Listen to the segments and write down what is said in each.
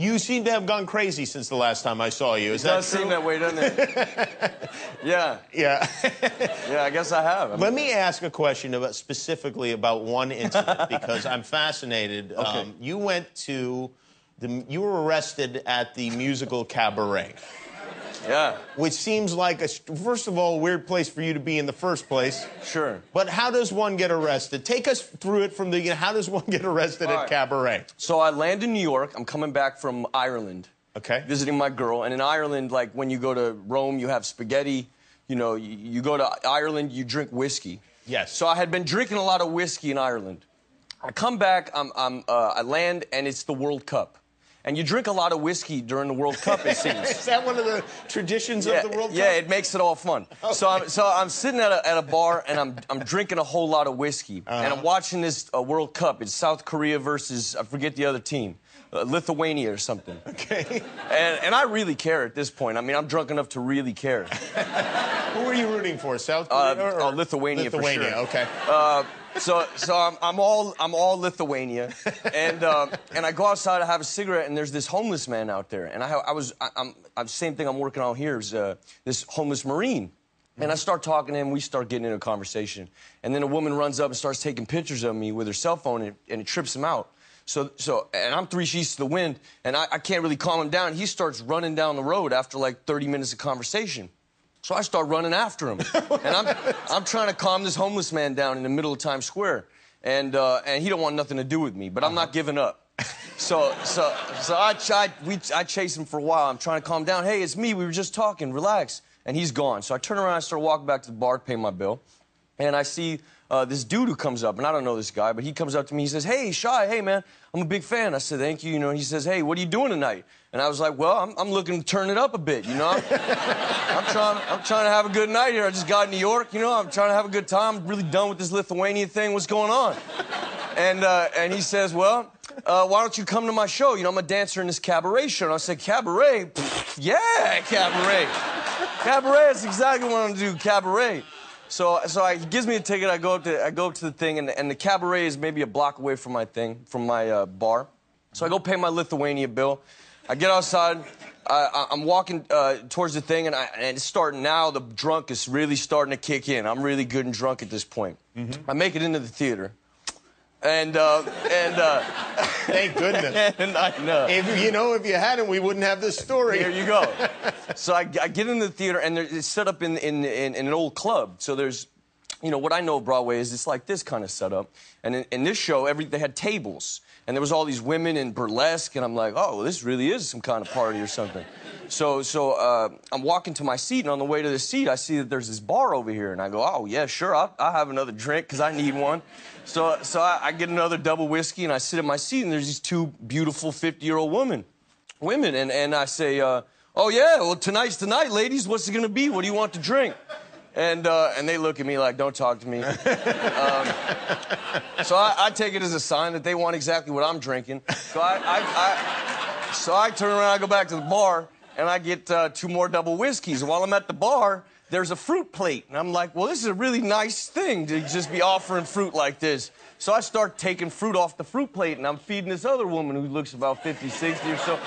You seem to have gone crazy since the last time I saw you. Is that true? It does seem that way, doesn't it? Yeah. Yeah. Yeah, I guess I have. Let me ask a question specifically about one incident because I'm fascinated. Okay. You were arrested at the musical Cabaret. Yeah. Which seems like, first of all, a weird place for you to be in the first place. Sure. But how does one get arrested? Take us through it from the beginning. How does one get arrested at Cabaret? So I land in New York. I'm coming back from Ireland. Okay. Visiting my girl. And in Ireland, like when you go to Rome, you have spaghetti. You know, you go to Ireland, you drink whiskey. Yes. So I had been drinking a lot of whiskey in Ireland. I come back, I land, and it's the World Cup. And you drink a lot of whiskey during the World Cup, it seems. Is that one of the traditions of the World Cup? Yeah, it makes it all fun. Okay. So I'm sitting at a bar, and I'm drinking a whole lot of whiskey. And I'm watching this World Cup. It's South Korea versus, I forget the other team, Lithuania or something. Okay. And I really care at this point. I mean, I'm drunk enough to really care. Who were you rooting for, South Korea or Lithuania, for sure. Okay. So I'm all Lithuania, and I go outside to have a cigarette, and there's this homeless man out there, and I'm same thing I'm working on here is this homeless Marine, and I start talking to him, we start getting into a conversation, and then a woman runs up and starts taking pictures of me with her cell phone, and it trips him out. And I'm 3 sheets to the wind, and I can't really calm him down. He starts running down the road after like 30 minutes of conversation. So I start running after him, and I'm trying to calm this homeless man down in the middle of Times Square, and he don't want nothing to do with me, but I'm not giving up. So I chase him for a while. I'm trying to calm down. Hey, it's me. We were just talking. Relax. And he's gone. So I turn around, I start walking back to the bar to pay my bill, and I see this dude who comes up, and I don't know this guy, but he comes up to me. He says, "Hey, Shia, hey man, I'm a big fan." I said, "Thank you." You know, he says, "Hey, what are you doing tonight?" And I was like, "Well, I'm looking to turn it up a bit, you know. I'm trying to have a good night here. I just got in New York, you know. I'm trying to have a good time. I'm really done with this Lithuania thing. What's going on?" And he says, "Well, why don't you come to my show? You know, I'm a dancer in this cabaret show." And I said, "Cabaret? Pfft, yeah, cabaret. Cabaret is exactly what I'm gonna do. Cabaret." So he gives me a ticket. I go up to the thing, and the cabaret is maybe a block away from my bar. So I go pay my Lithuania bill. I get outside. I'm walking towards the thing, and it's starting now. The drunk is really starting to kick in. I'm really good and drunk at this point. I make it into the theater, and thank goodness. And I know. If you hadn't, we wouldn't have this story. Here you go. So I get into the theater, and it's set up in an old club. So there's, what I know of Broadway is it's like this kind of setup. And in this show, they had tables. And there was all these women in burlesque, and I'm like, oh, well, this really is some kind of party or something. So I'm walking to my seat, and on the way to the seat, I see that there's this bar over here. And I go, oh, yeah, sure, I'll have another drink, because I need one. So I get another double whiskey, and I sit at my seat, and there's these two beautiful 50-year-old women. And I say, oh, yeah, well, tonight's the night, ladies. What's it going to be? What do you want to drink? And they look at me like, don't talk to me. So I take it as a sign that they want exactly what I'm drinking. So I turn around, I go back to the bar, and I get 2 more double whiskeys. And while I'm at the bar, there's a fruit plate. And I'm like, well, this is a really nice thing to just be offering fruit like this. So I start taking fruit off the fruit plate, and I'm feeding this other woman who looks about 50, 60 or so.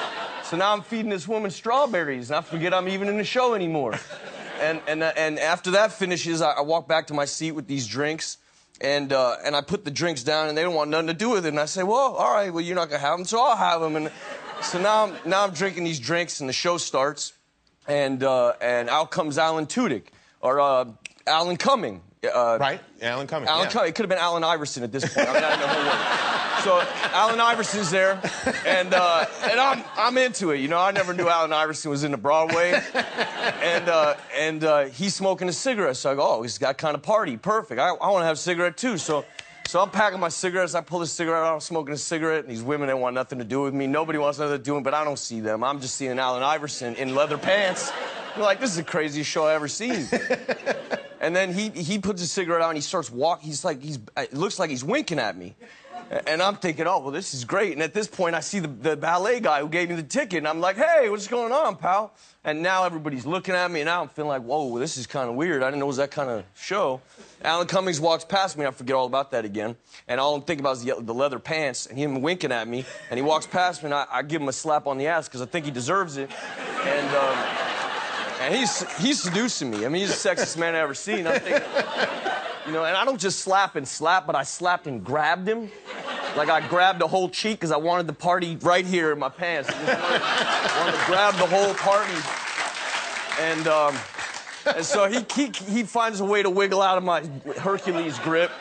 So now I'm feeding this woman strawberries, and I forget I'm even in the show anymore. And after that finishes, I walk back to my seat with these drinks, and I put the drinks down, and they don't want nothing to do with it. And I say, well, all right, well, you're not going to have them, so I'll have them. And so now I'm drinking these drinks, and the show starts, and out comes Alan Tudyk, or Alan Cumming. Right, Alan Cumming. Alan Cumming. It could have been Alan Iverson at this point. I mean, I don't know who it was. So Alan Iverson's there, and I'm into it. I never knew Alan Iverson was into Broadway, and he's smoking a cigarette. So I go, oh, he's got kind of party, perfect. I want to have a cigarette too. So I'm packing my cigarettes. I pull the cigarette out. I'm smoking a cigarette, and these women, they want nothing to do with me. Nobody wants nothing to do with me, but I don't see them. I'm just seeing Alan Iverson in leather pants. They're like, this is the craziest show I've ever seen. And then he puts his cigarette out, and he starts walking. It looks like he's winking at me. And I'm thinking, oh, well, this is great. And at this point, I see the ballet guy who gave me the ticket, and I'm like, hey, what's going on, pal? And now everybody's looking at me, and now I'm feeling like, whoa, this is kind of weird. I didn't know it was that kind of show. Alan Cummings walks past me. I forget all about that again. And all I'm thinking about is the leather pants, and him winking at me. And he walks past me, and I give him a slap on the ass because I think he deserves it. And he's seducing me. I mean, he's the sexiest man I've ever seen. I'm thinking, you know, and I don't just slap and slap, but I slapped and grabbed him. Like I grabbed the whole cheek because I wanted the party right here in my pants. I just wanted to grab the whole party. And so he finds a way to wiggle out of my Hercules grip.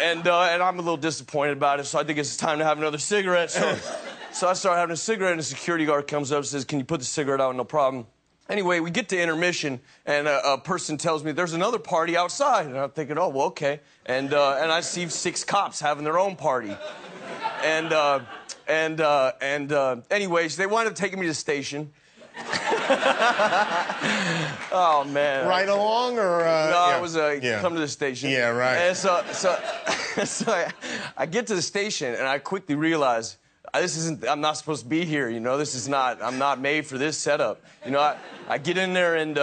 And I'm a little disappointed about it, so I think it's time to have another cigarette. So I start having a cigarette, and the security guard comes up and says, can you put the cigarette out? No problem. Anyway, we get to intermission, and a person tells me there's another party outside. And I'm thinking, oh, well, okay. And I see 6 cops having their own party. Anyways, they wind up taking me to the station. Oh, man. Right along, or? No, yeah. It was come to the station. Yeah, right. And so I get to the station, and I quickly realize, I'm not supposed to be here, you know. I'm not made for this setup. You know, I get in there and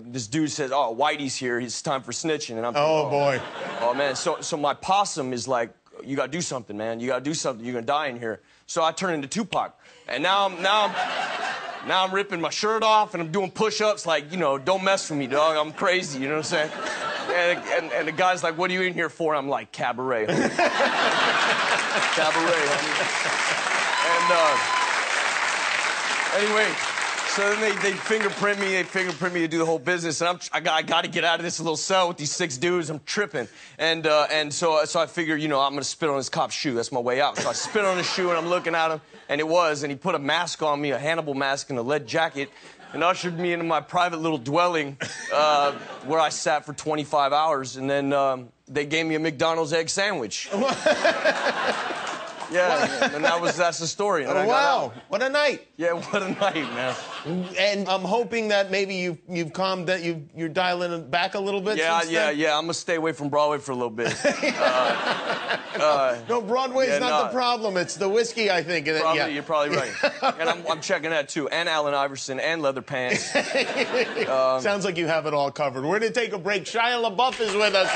this dude says, oh, Whitey's here. It's time for snitching. And I'm thinking, oh, boy. Oh, man. So my possum is like, you got to do something, man. You got to do something. You're going to die in here. So I turn into Tupac. And now I'm ripping my shirt off and I'm doing push-ups like, you know, don't mess with me, dog. I'm crazy, you know what I'm saying? And the guy's like, what are you in here for? I'm like, cabaret. Cabaret, homie. Anyway, so then they fingerprint me. They fingerprint me to do the whole business, and I got to get out of this little cell with these 6 dudes. I'm tripping, and so I figure, you know, I'm gonna spit on this cop's shoe. That's my way out. So I spit on his shoe, and I'm looking at him, and he put a mask on me, a Hannibal mask, and a lead jacket, and ushered me into my private little dwelling, where I sat for 25 hours, and then they gave me a McDonald's egg sandwich. Yeah, and that's the story. And oh, wow, what a night! Yeah, what a night, man. And I'm hoping that maybe you've calmed that you're dialing it back a little bit. Yeah. I'm gonna stay away from Broadway for a little bit. No, Broadway's not the problem. It's the whiskey, I think. Probably, you're probably right. And I'm checking that too. And Allen Iverson and leather pants. Sounds like you have it all covered. We're gonna take a break. Shia LaBeouf is with us.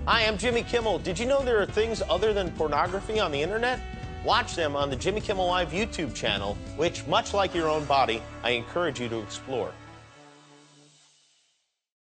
Hi, I'm Jimmy Kimmel. Did you know there are things other than pornography on the internet? Watch them on the Jimmy Kimmel Live YouTube channel, which, much like your own body, I encourage you to explore.